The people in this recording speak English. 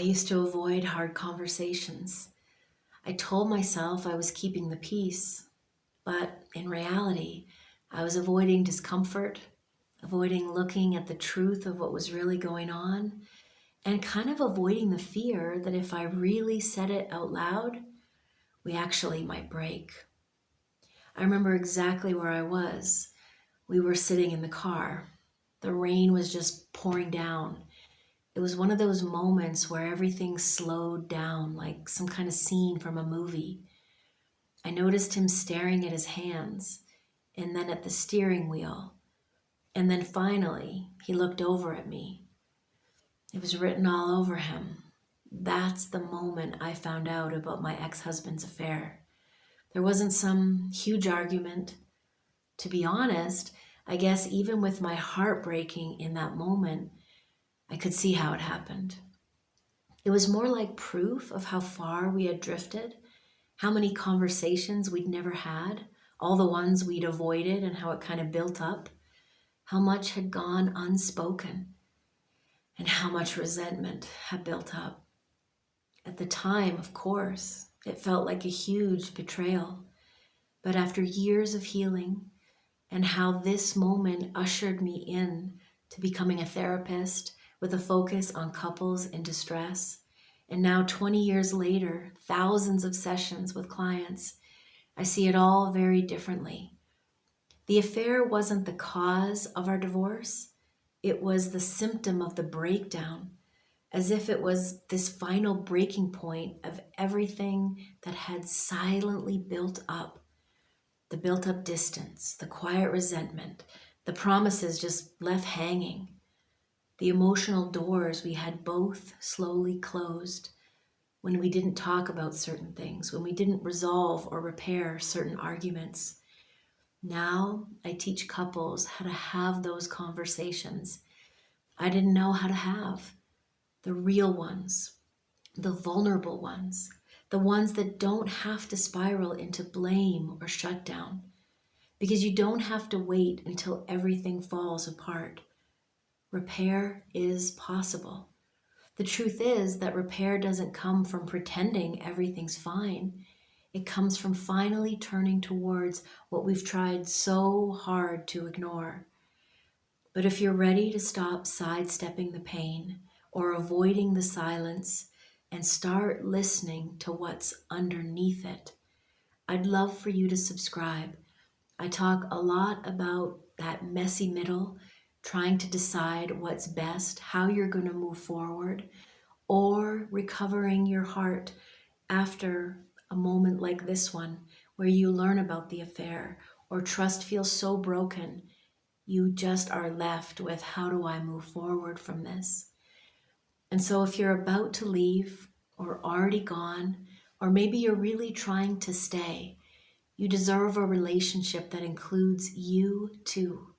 used to avoid hard conversations. I told myself I was keeping the peace, but in reality, I was avoiding discomfort, avoiding looking at the truth of what was really going on, and kind of avoiding the fear that if I really said it out loud, we actually might break. I remember exactly where I was. We were sitting in the car. The rain was just pouring down. It was one of those moments where everything slowed down, like some kind of scene from a movie. I noticed him staring at his hands, and then at the steering wheel. And then finally, he looked over at me. It was written all over him. That's the moment I found out about my ex-husband's affair. There wasn't some huge argument. To be honest, I guess even with my heart breaking in that moment, I could see how it happened. It was more like proof of how far we had drifted, how many conversations we'd never had, all the ones we'd avoided and how it kind of built up, how much had gone unspoken, and how much resentment had built up. At the time, of course, it felt like a huge betrayal. But after years of healing and how this moment ushered me in to becoming a therapist with a focus on couples in distress, and now 20 years later, thousands of sessions with clients, I see it all very differently. The affair wasn't the cause of our divorce. It was the symptom of the breakdown, as if it was this final breaking point of everything that had silently built up. The built up distance, the quiet resentment, the promises just left hanging, the emotional doors we had both slowly closed when we didn't talk about certain things, when we didn't resolve or repair certain arguments. Now I teach couples how to have those conversations I didn't know how to have, the real ones, the vulnerable ones, the ones that don't have to spiral into blame or shutdown. Because you don't have to wait until everything falls apart. Repair is possible. The truth is that repair doesn't come from pretending everything's fine. It comes from finally turning towards what we've tried so hard to ignore. But if you're ready to stop sidestepping the pain or avoiding the silence and start listening to what's underneath it, I'd love for you to subscribe. I talk a lot about that messy middle, trying to decide what's best, how you're going to move forward, or recovering your heart after a moment like this one, where you learn about the affair or trust feels so broken, you just are left with, how do I move forward from this? And so if you're about to leave or already gone, or maybe you're really trying to stay, you deserve a relationship that includes you too.